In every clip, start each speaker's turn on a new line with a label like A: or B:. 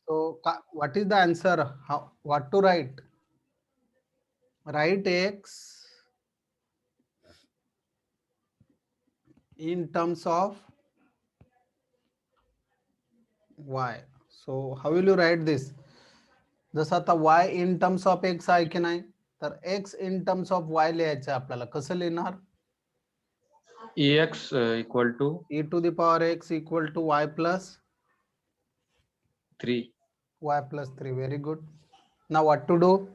A: So what is the answer? How, what to write? Write x in terms of y. So how will you write this? जसं आता y in terms of x आहे की नाही, तर x in terms of y लिहायचं आहे आपल्याला. कसं लिहिणार?
B: Ex equal to
A: e to the power x equal to y plus
B: 3.
A: y plus 3. Very good. Now what to do?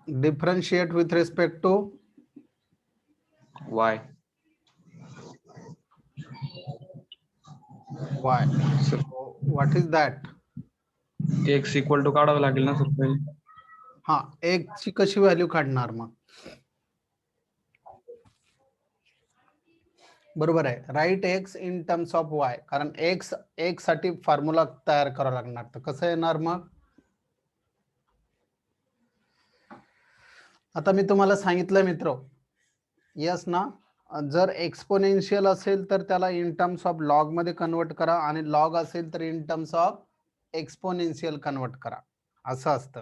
A: Differentiate with respect to
B: Y.
A: y.
B: So
A: So what is that?
B: x equal to काढावं लागेल ना sir पहिले.
A: हा, x ची कशी value काढणार मग? बरोबर आहे. Write X in terms of Y, कारण एक्स साठी फॉर्म्युला तयार करावा लागणार. तर कसं येणार मग? आता मी तुम्हाला सांगितलं मित्र, यस ना, जर एक्सपोनेन्शियल असेल तर त्याला इन टर्म्स ऑफ लॉग मध्ये कन्वर्ट करा, आणि लॉग असेल तर in terms of exponential convert करा, असं असतं.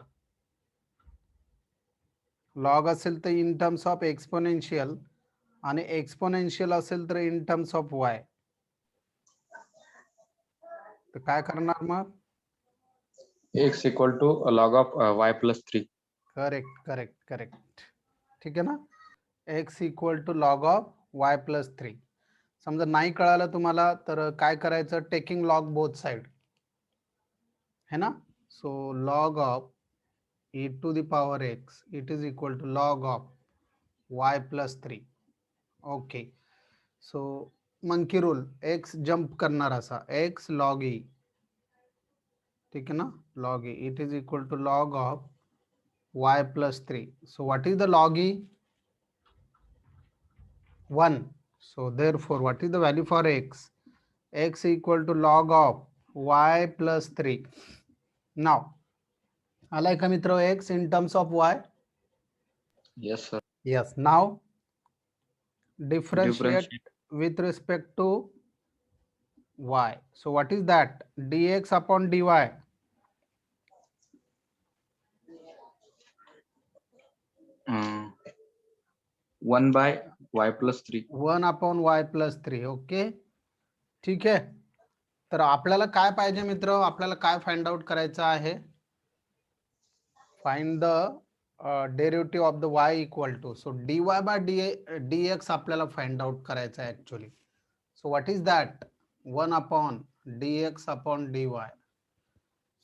A: लॉग असेल तर इन टर्म्स ऑफ एक्सपोनेन्शियल, आणि एक्सपोनेन्शियल असेल तर इन टर्म्स ऑफ वाय. तर काय करणार मग?
B: x equal to log of y plus 3.
A: Correct correct correct. ठीक आहे ना. x equal to log of y plus 3. समजा नाही कळालं तुम्हाला तर काय करायचं? टेकिंग लॉग बोथ साइड है ना. So log of e to the power x it is equal to log of y plus 3. Okay. So monkey rule, x jump करणार असा, x लॉग e. ठीक आहे ना. Log e it is equal to log of y plus 3. So what is the log e? 1. So therefore what is the value for x? X equal to log of y plus 3. Now आलाय का मित्र x in terms of y?
B: Yes sir.
A: Yes. Now differentiate
B: Differentiate
A: with respect to y. So what is that? dx upon dy.
B: 1 by y plus 3.
A: 1 upon y plus 3. Okay, ठीक आहे. तर आपल्याला काय पाहिजे मित्र? आपल्याला काय फाइंड आउट करायचं आहे? Find the derivative of the y equal to. So dy by dx आपल्याला फाइंड आउट करायचं आहे actually. So what is that? 1 upon dx upon dy.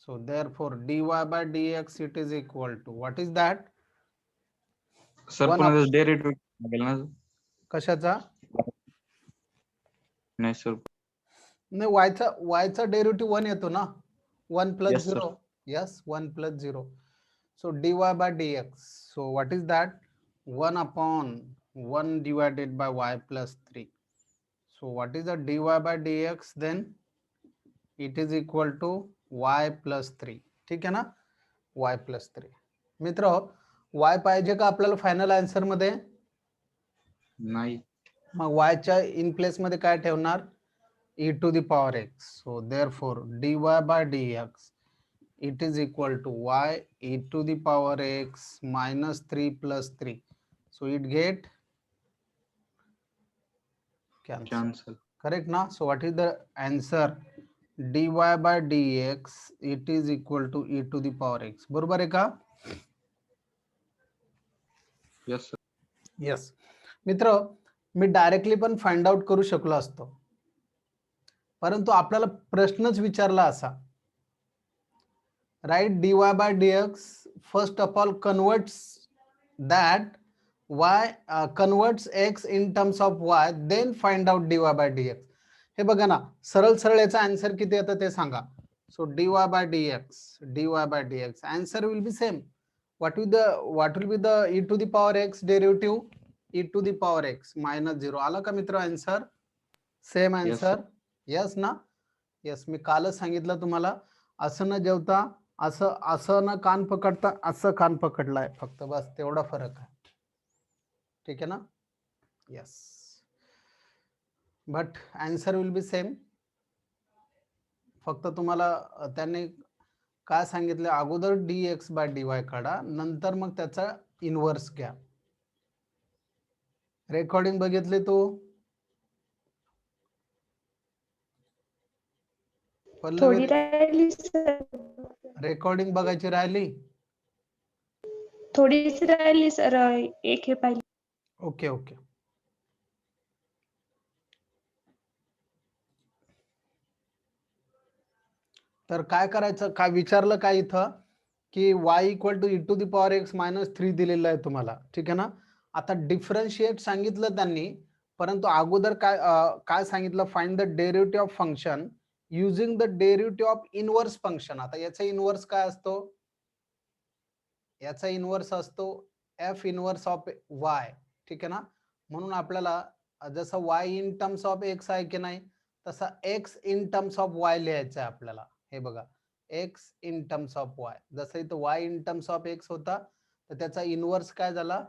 A: So therefore dy by dx it is equal to what is that?
B: Sir
A: One
B: पुन्हा derivative लागेल ना?
A: कशाचा?
B: नाही sir.
A: नाही, y चा डेरिव्हेटिव्ह 1 येतो ना. 1 plus
B: Yes sir.
A: 0. Yes, 1 plus 0. So dy by dx. So what is that? 1 upon 1 divided by y plus 3. So what is the dy by dx then? It is equal to y plus 3. ठीक आहे ना. y plus 3. मित्र, y पाहिजे का आपल्याला final answer मध्ये?
B: नाही.
A: मग y च्या इन प्लेस मध्ये काय ठेवणार? e to the power x. So therefore dy by dx it is equal to y e to the power x minus 3 plus 3. So it get cancel. Correct na? So what is the answer? dy by dx it is equal to e to the power x. बरोबर आहे का?
B: Yes sir.
A: Yes. मित्र, मी directly पण find out करू शकलो असतो, परंतु आपल्याला प्रश्नच विचारला असा. Write dy by dx. First of all, converts that y converts x in terms of y, then find out dy by dx. हे बघा ना, सरळ सरळ याचा आन्सर किती येतं ते सांगा. So dy by dx answer will be same. What will be the e to the power x derivative? E to the power x minus 0. आला का मित्र आन्सर? Same answer. यस ना. यस, मी कालच सांगितलं तुम्हाला, असं न जेवता असं असं न कान पकडता असं कान पकडलाय, फक्त बस तेवढा फरक आहे. ठीक आहे ना. Yes. But answer will be same. फक्त तुम्हाला त्यांनी काय सांगितलं, अगोदर dx बाय dy काढा, नंतर मग त्याचा इनव्हर्स घ्या. रेकॉर्डिंग बघितले तू पल्लवी?
C: थोडी राहिली सर,
A: रेकॉर्डिंग बघायची राहिली.
C: थोडीच राहिली सर, एक हे पाहिजे.
A: Okay okay. तर काय करायचं, काय विचारलं काय इथं की y इक्वल टू e⁻x-3 दिलेलं आहे तुम्हाला, ठीक आहे ना. आता डिफरन्शिएट सांगितलं त्यांनी, परंतु अगोदर काय सांगितलं, find the derivative of function using the derivative of inverse function. आता याचा इनव्हर्स काय असतो, याचा इनव्हर्स असतो f इनव्हर्स ऑफ y, ठीक आहे ना. म्हणून आपल्याला जसं y in terms of x आहे की नाही, तसा x in terms of y लिहायचं आहे आपल्याला. हे बघा, x in terms of y, जसं इथं y in terms of x होता, तर त्याचा इनव्हर्स काय झाला,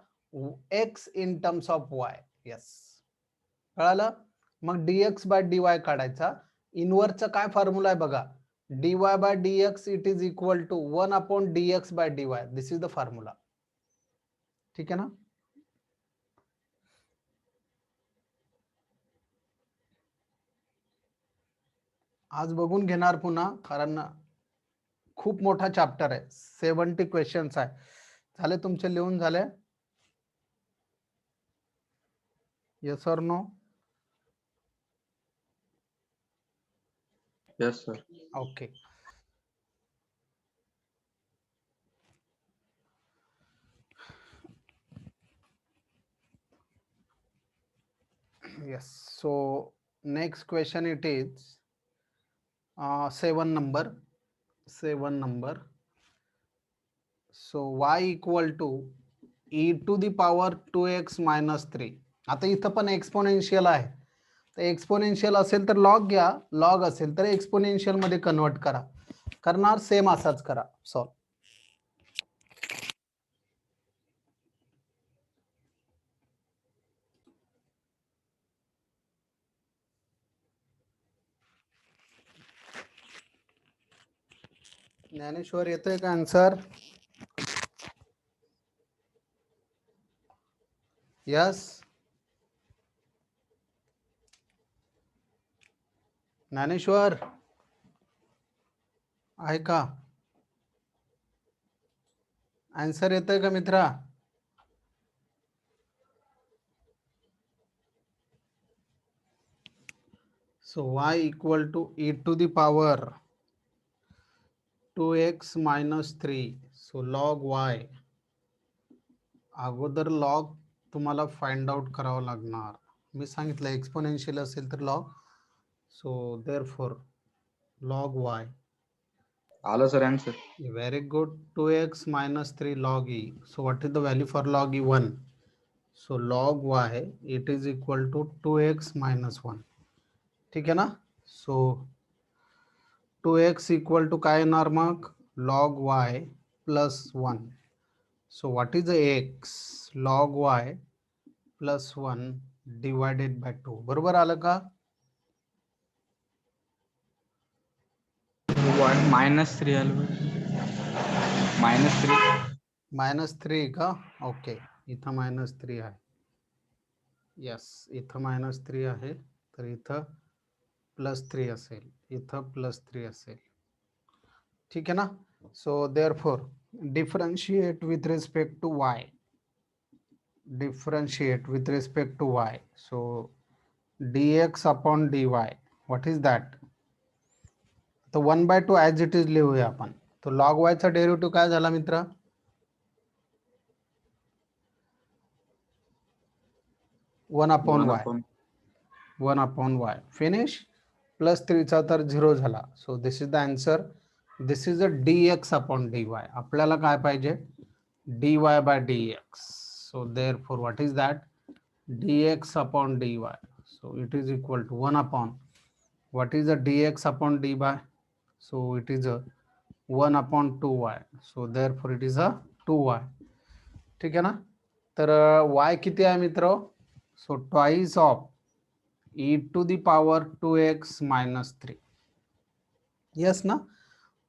A: x in terms of y. Yes, कळालं. मग dx बाय dy काढायचा. इनव्हर्सचा काय फॉर्म्युला आहे बघा, dy by dx it is equal to 1 upon dx by dy. This is the formula. ठीक आहे ना. आज बघून घेणार पुन्हा, कारण खूप मोठा चॅप्टर आहे, 70 क्वेश्चन्स आहे. झाले तुमचे लिहून झाले? येस और no?
B: Yes, sir.
A: Okay. Yes, so next question it is 7 number. So y equal to e to the power 2x minus 3. आता इथं पण एक्सपोनेन्शियल आहे, तर एक्सपोनेन्शियल असेल तर लॉग घ्या, लॉग असेल तर एक्सपोनेन्शियल मध्ये कन्वर्ट करा. करणार सेम असाच करा. सॉल्व. ज्ञानेश्वर येतोय का आन्सर? यस, ज्ञानेश्वर आहे का? आन्सर येतोय का मित्रा? So y equal to e to the power 2x minus 3. So log y. अगोदर लॉग तुम्हाला फाइंड आउट करावं लागणार. मी सांगितलं एक्सपोनेन्शियल असेल तर log. So therefore log y.
B: Hello, sir. Answer.
A: Very good. 2x minus 3 log e. So what is the value for log e? 1. So log y it is equal to 2x minus 1. ठीक है ना. So 2x equal to काय येणार मग, log y plus 1. So what is the x? log y plus 1 divided by 2. बरोबर आलं का?
D: -3 आलं. -3.
A: -3 का? ओके, इथं -3 आहे. यस, इथं -3 आहे, तर इथं +3 असेल, इथं +3 असेल. ठीक आहे ना. So therefore differentiate with respect to y. Differentiate with respect to y. So dx upon dy, what is that? तो 1/2 as it is लिहूया आपण. तो log y चा डेरिव्हेटिव्ह काय झाला मित्र? 1/y. 1/y. Finish. +3 चा तर 0 झाला. So this is the answer. This is a dx upon dy. आपल्याला काय पाहिजे? dy by dx. So therefore what is that? dx upon dy. So it is equal to 1 upon, what is the dx upon dy? So it is a 1 upon 2y. So therefore it is a 2y. ठीक है ना. तर y किती आहे मित्र? So twice of e to the power 2x minus 3. Yes ना.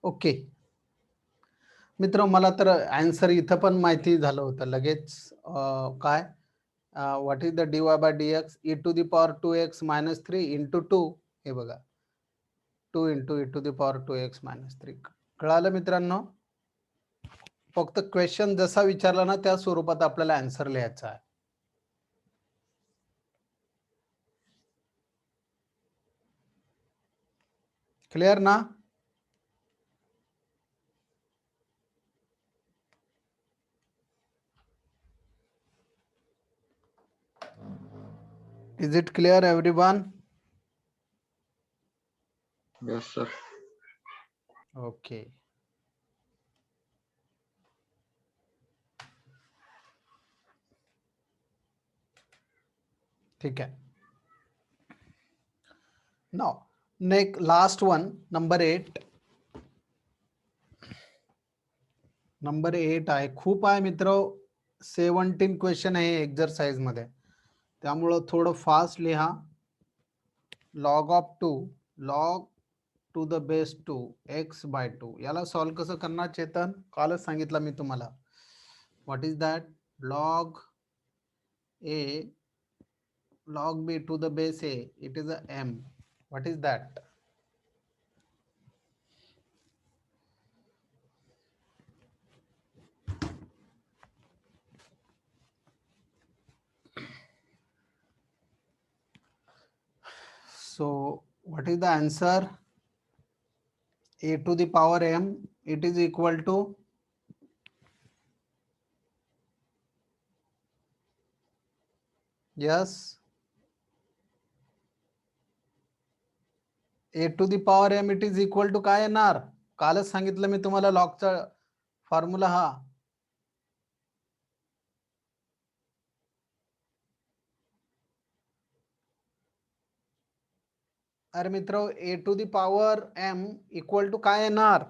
A: Okay मित्र, मला तर आन्सर इथं पण माहिती झालं होतं लगेच. काय what is the dy by dx e to the power 2x minus 3 into 2. हे बघा 2 into e to the power 2x minus 3. कळालं मित्रांनो. फक्त क्वेश्चन जसा विचारला ना त्या स्वरूपात आपल्याला आन्सर लिहायचा आहे. क्लियर ना. Is it clear everyone?
B: Yes, sir.
A: Okay. ठीक है. Now, next last one, number 8. Number 8 आहे. खूप आहे मित्र. 17 क्वेश्चन आहे एक्सरसाइज मध्ये, त्यामुळं थोडं फास्ट लिहा. Log of 2 log to the base 2 x by 2 याला सॉल्व कसं करणार चेतन? कालच सांगितलं मी तुम्हाला. What is that? Log a log b to the base a, it is a m. What is that? So what is the answer? A to the power m, it is equal to yes, a to the power m it is equal to काय येणार? कालच सांगितलं मी तुम्हाला लॉगचा formula हा. अरे मित्र, a to the power m equal to काय येणार?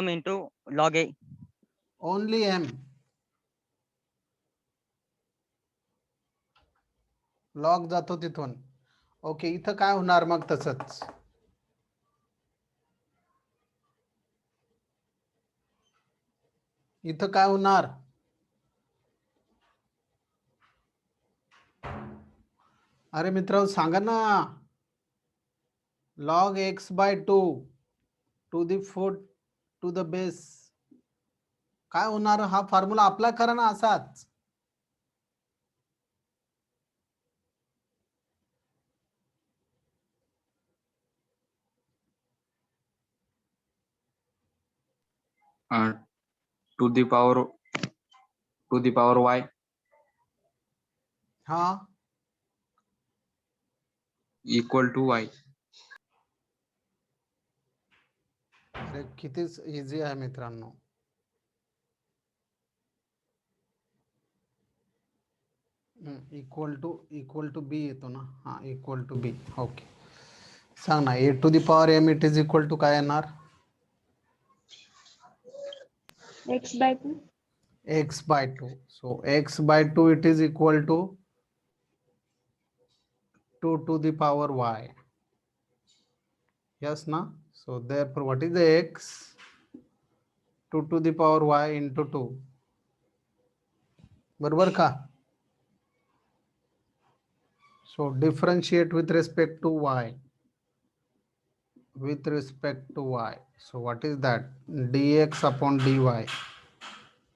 E: m into log a.
A: Only m. Log जातो तिथून. ओके, इथं काय होणार मग तसंच. इथं काय होणार? अरे मित्र सांगा ना. Log x by 2 to the 4 to the base काय होणार? हा फॉर्म्युला अप्लाय करा ना असाच.
B: To the power y
A: हा
B: equal to y.
A: अरे कितीच इझी आहे मित्रांनो. इक्वल टू बी येतो ना. हा इक्वल टू बी. ओके सांग ना. A to the power m it is equal to काय येणार?
C: x by 2.
A: x by 2. So x by 2 it is equal to 2 to the power y. Yes na. So therefore what is the x? 2 to the power y into 2. बरोबर का? So differentiate with respect to y. With respect to y. So what is that? Dx upon dy.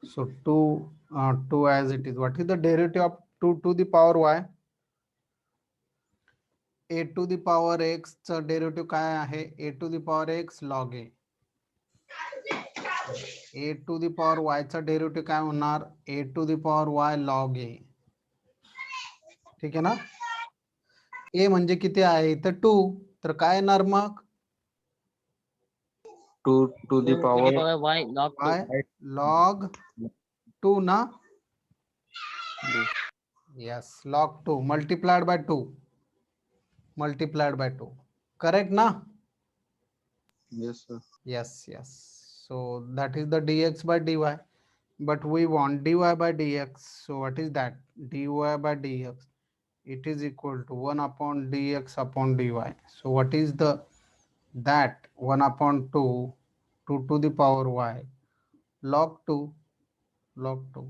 A: So 2 as it is. What is the derivative of 2 to the power y? A to the power x चा derivative काय आहे? A to the power x log a. A to the power y चा derivative काय होणार? A to the power y log a. ठीक आहे ना. a म्हणजे किती आहे? इथं 2. तर काय येणार मग?
B: 2 to the power
E: y log
A: y log 2 ना. Yes, log 2 multiplied by 2. Multiplied by 2. Correct na?
B: yes sir.
A: Yes. So that is the dx by dy. But we want dy by dx. So what is that? Dy by dx. it is equal to 1 upon dx upon dy. So what is the that 1 upon 2 2 to the power y log 2 log 2.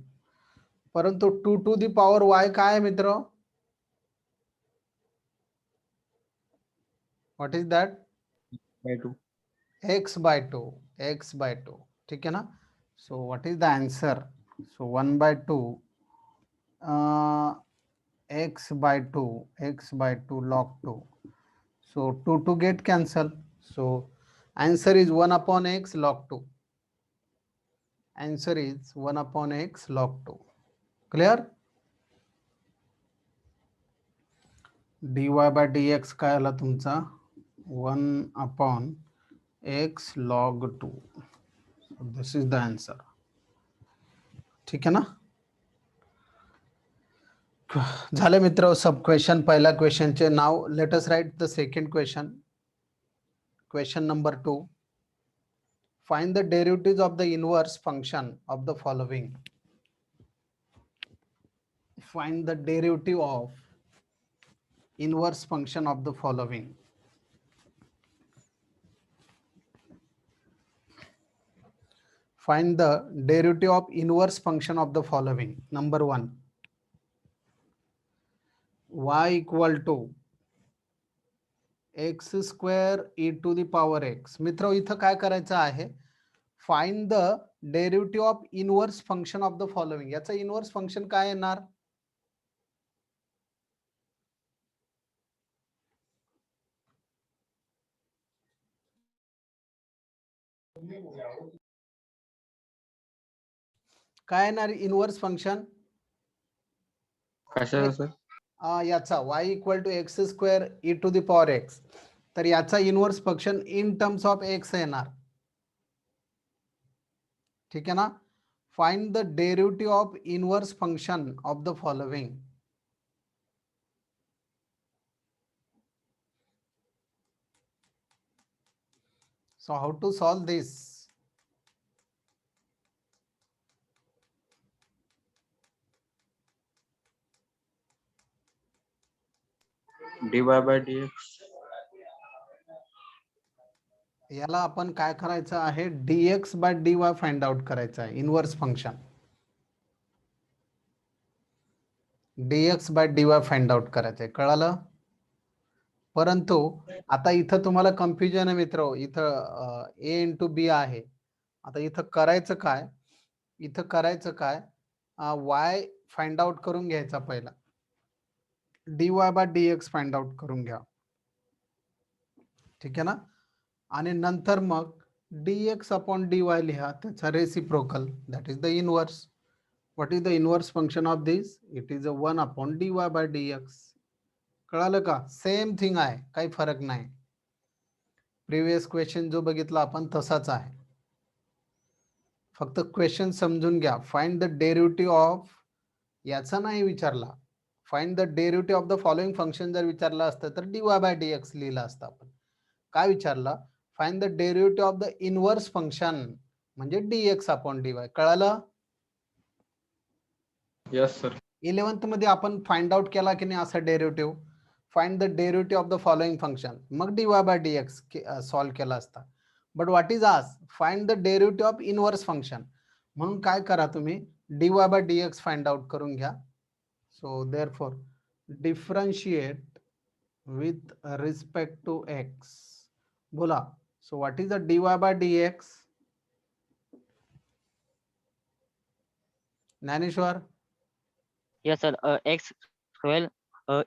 A: परंतु 2 to the power y काय आहे मित्र? What is that?
B: by 2.
A: X by 2, x by 2. ठीक है ना? So what is the answer? So 1 by 2 x by 2, x by 2 log 2. So 2 to get cancel. So answer is 1 upon x log 2. Answer is 1 upon x log 2. Clear? dy by dx काय आला तुमचा 1 upon x log 2. So this is the answer. ठीक है ना? झाले मित्र सब question पहिला क्वेश्चनचे. नाव let us write the second question. Question number 2. Find the derivatives of the inverse function of the following. Find the derivative of inverse function of the following. Find the derivative of inverse function of the following. Number 1. Y equal to x square e to the power x. मित्र इथं काय करायचं आहे? Find the derivative of inverse function of the following. याचा inverse function काय येणार? काय येणार इनवर्स फंक्शन?
B: कशाचं सर?
A: याचा y equal to x square E to the power X. तर याचा inverse function in terms of X येणार. ठीक आहे ना? Find the derivative of inverse function of the following. So how to solve this?
B: dy by dx.
A: याला आपण काय करायचं आहे? dx by dy find out करायचं आहे inverse function. dx by dy find out करायचं आहे. कळालं? परंतु आता इथं तुम्हाला कन्फ्युजन आहे मित्र. इथं a इंटू बी आहे. आता इथं करायचं काय? इथं करायचं काय? y फाइंड आउट करून घ्यायचा पहिला. dy by dx find out करून घ्या. ठीक आहे ना? आणि नंतर मग dx upon dy लिहा त्याचा reciprocal. That is the inverse. What is the inverse function of this? It is a 1 upon dy by dx. कळालं का? सेम थिंग आहे, काही फरक नाही. प्रिव्हियस क्वेश्चन जो बघितला आपण तसाच आहे. फक्त क्वेश्चन समजून घ्या. फाइंड द डेरिव्हेटिव्ह ऑफ, याचा नाही विचारला. Find the derivative of the following function जर विचारलं असतं तर dy by dx लिहिलं असतं आपण. काय विचारलं? Find the derivative of the inverse function म्हणजे dx upon dy. कळालं?
B: Yes sir.
A: 11th मध्ये आपण फाइंड आउट केला की नाही असा derivative? Find the derivative of the following function, मग dy by dx सॉल्व्ह केला असता. बट व्हॉट इज आज? Find the derivative of inverse function. म्हणून काय करा तुम्ही? dy by dx find out करून घ्या. So therefore differentiate with respect to x. बोला. So what is the dy by dx? Dnyaneshwar?
E: Yes, sir. X square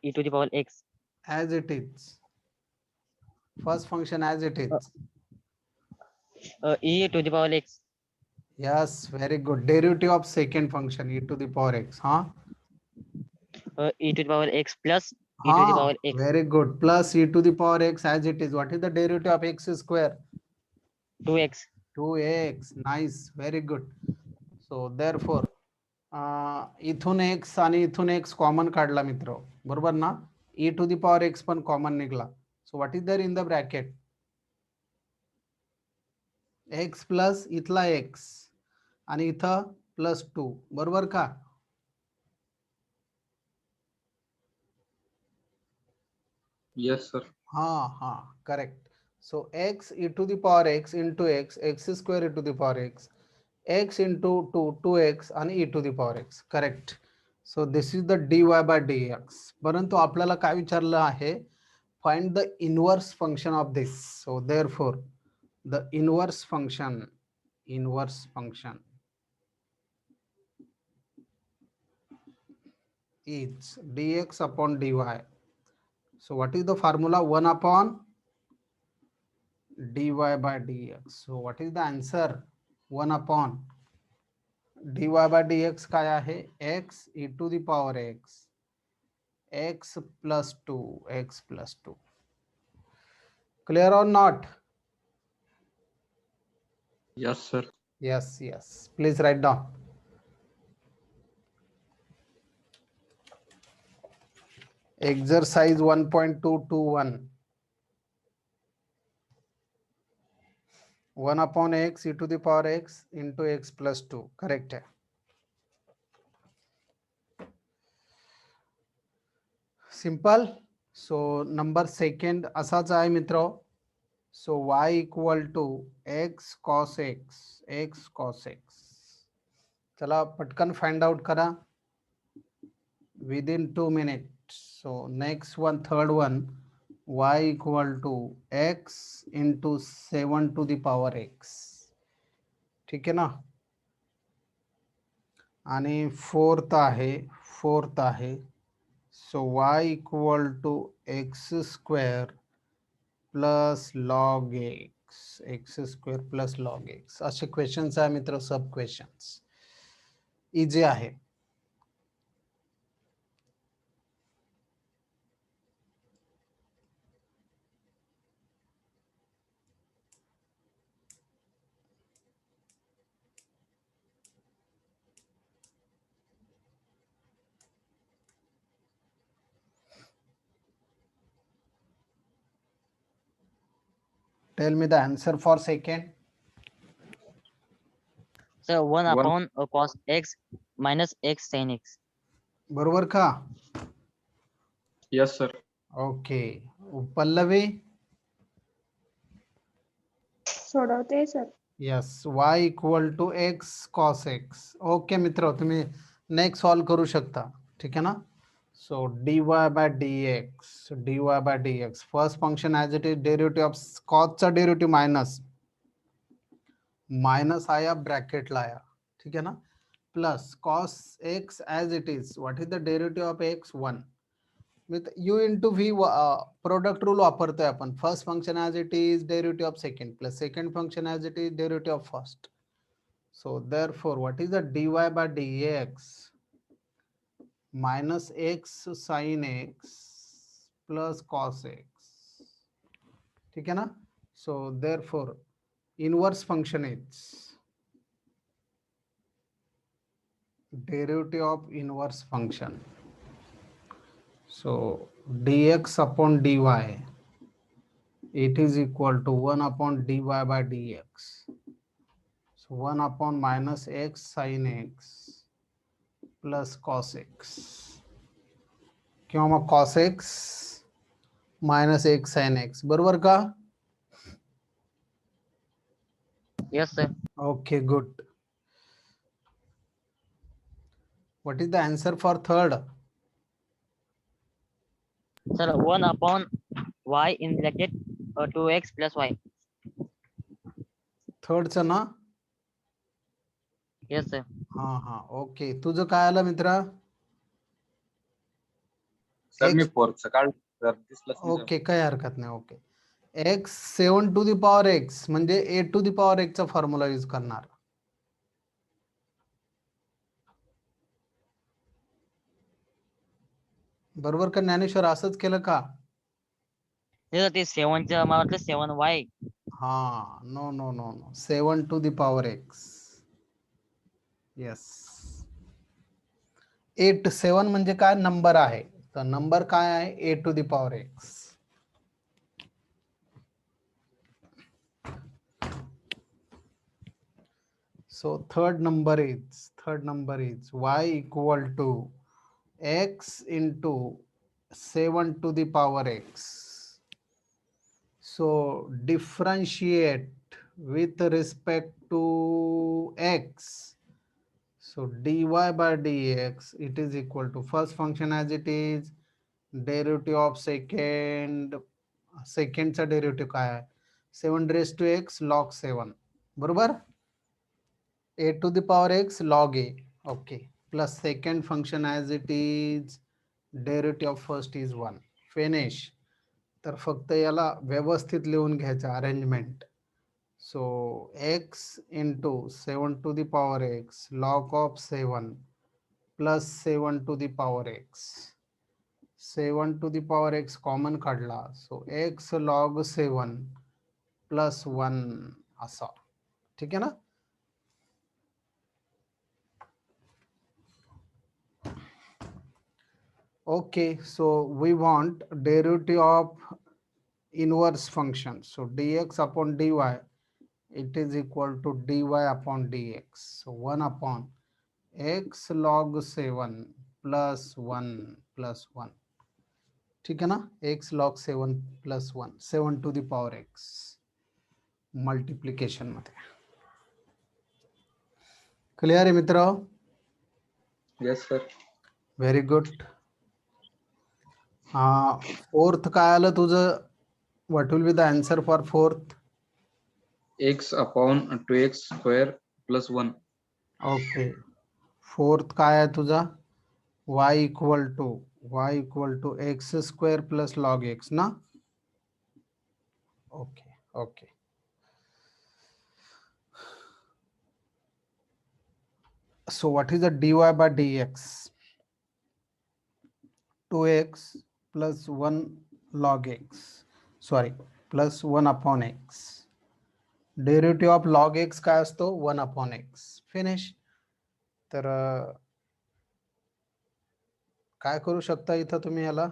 E: e to the power x.
A: As it is. First function as it is.
E: E to the power x.
A: Yes, very good. Derivative of second function e to the power x. Huh?
E: E to the power x plus e to the power x.
A: Very good. Plus e to the power x as it is. What is the derivative of x square?
E: 2x.
A: 2x. Nice. Very good. So therefore, इथून x आणि इथून x common काढला मित्र. बरोबर ना? e to the power x पण common निघला. So what is there in the bracket? x plus इथला x आणि इथं प्लस 2. बरोबर का?
B: Yes, sir.
A: Correct. So x e to the power x into x square e to the power x into 2x and e to the power x. Correct. So this is the dy by dx. परंतु आपल्याला काय विचारलं आहे, find the inverse function of this. So therefore the inverse function is dx upon dy. So what is the formula? 1 upon dy by dx. So what is the answer? 1 upon dy by dx काय आहे? x e to the power x plus 2. Clear or not?
B: Yes, sir.
A: Yes. Please write down. Exercise 1.221. 1 upon x e to the power x into x plus 2. Correct है. Simple. So number second असाच आहे मित्र. So y equal to x cos x. चला पटकन find out करा within 2 minutes. So next one, third one, y equal to x into 7 to the power x. ठीक है ना. आणि फोर्थ आहे so y equal to x square plus log x square plus log x. असे questions आहे मित्र, sub questions easy आहे. Tell me the answer for second.
E: So 1
B: One.
E: upon cos x minus x sin x.
A: बरोबर का?
B: Yes, sir.
A: Okay. Pallavi.
C: सोडवते sir.
A: Yes. y equal to x cos x. Okay मित्र, तुम्ही next solve करू शकता. ठीक है ना. So dy by dx. First function as it is, derivative of cos चा डेरिव्हेटिव्ह मायनस आया ब्रॅकेट लाया. ठीक है ना. Plus cos x as it is. What is the derivative of x? 1. With u into v product rule वापरतोय आपण. First function as it is, derivative of second, plus second function as it is, derivative of first. So therefore what is the dy by dx? Minus x sin x plus cos x. ठीक है ना. So therefore inverse function is derivative of inverse function. So dx upon dy, it is equal to 1 upon dy by dx. So 1 upon minus x sin x plus cos x. क्यों मग cos x minus x sin x. बरोबर का?
E: Yes, sir.
A: Okay, good. What is the answer for third?
E: Sir 1 upon y in bracket 2x plus y.
A: Third च ना.
E: Yes, sir.
A: हा okay. तुझं काय आलं मित्रा?
B: सर मी
A: X.
B: फोर्थ काढ सर दिसलंच नाही sir.
A: ओके, काही हरकत नाही. Okay. x 7 to the power x म्हणजे a to the power x चा फॉर्म्युला यूज करणार. बरोबर का ज्ञानेश्वर? असंच केलं का?
E: Sir ते 7 च्या मला वाटलं 7y.
A: हा. No 7 to the power x. Yes. 8 7 म्हणजे काय? नंबर आहे. तर नंबर काय आहे? a to the power x. So third number is y equal to x into 7 to the power x So differentiate with respect to x. So dy by dx, it is equal to first function as it is, derivative of secondचा derivative काय आहे, 7 raised to x log 7 बरोबर, a to the power x log a, okay, plus second function as it is, derivative of first is 1, finish. तर फक्त याला व्यवस्थित लिहून घ्यायचं arrangement. So x into 7 to the power x log of 7 plus 7 to the power x. 7 to the power x common काढला, so x log 7 plus 1 असा. ठीक आहे ना. Okay, so we want derivative of inverse function. So dx upon dy, it is equal to dy upon dx. So 1 upon x log 7 plus 1 plus 1. ठीक है ना, x log 7 plus 1, 7 to the power x multiplication मध्ये. Clear आहे मित्र?
B: Yes, sir.
A: Very good. Fourth काय आलं तुझं? What will be the answer for fourth?
B: X upon 2x square plus 1.
A: Okay, fourth काय आहे तुझा? y equal to x square plus log x ना. Okay okay. So what is the dy by dx? 2x plus 1 log x, sorry, plus 1 upon x. Derivative of log x काय असतो? 1 upon x. Finish. तर काय करू शकता इथं तुम्ही याला?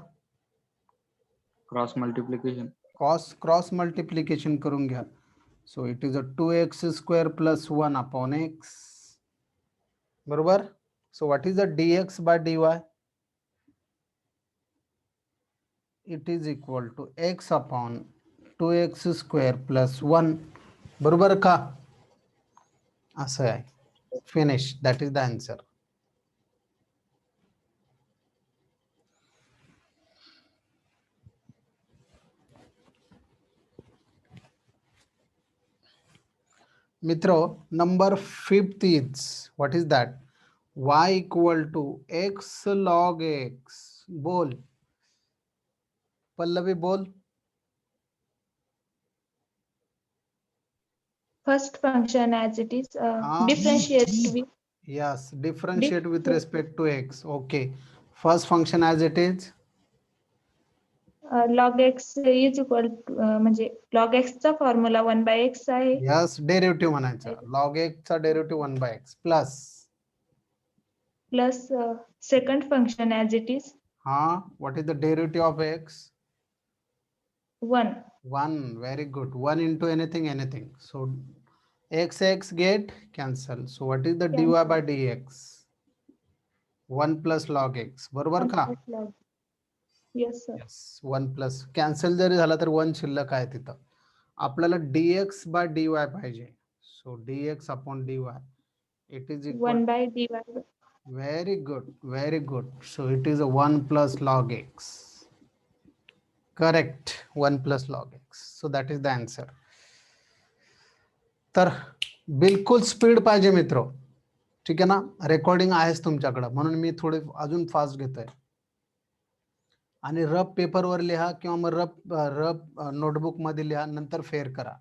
B: Cross multiplication.
A: क्रॉस मल्टिप्लिकेशन करून घ्या. So it is a 2x square plus 1 upon x. बरोबर. So what is the dx by dy? It is equal to x upon 2x square plus 1. बरोबर का? असं आहे. Finish. That is the answer. मित्रो, number 5th is, what is that? Y equal to x log x. बोल पल्लवी, बोल.
C: First function as it is, differentiate with
A: Yes, differentiate with respect to x. Okay, first function as it is.
C: log x is equal to म्हणजे log x चा formula 1/x आहे.
A: Yes, derivative म्हणायचं. log x चा derivative 1/x plus
C: second function as it is,
A: what is the derivative of x?
C: 1.
A: 1. Very good. 1 into anything. So x get cancel. So what is the dy
C: Cancel.
A: by dx? 1 plus log x. बरोबर का?
C: Yes sir.
A: Yes. 1 plus cancel जरी झाला तर 1 शिल्लक आहे तिथं. आपल्याला dx by dy पाहिजे. So dx upon dy, it is equal
C: 1/dy.
A: very good. So it is a 1 plus log x. Correct. 1 plus log x. So that is the answer. तर बिलकुल स्पीड पाहिजे मित्र. ठीक आहे ना. रेकॉर्डिंग आहेच तुमच्याकडे, म्हणून मी थोडे अजून फास्ट घेतोय. आणि रफ पेपरवर लिहा किंवा मग रफ नोटबुक मध्ये लिहा, नंतर फेअर करा.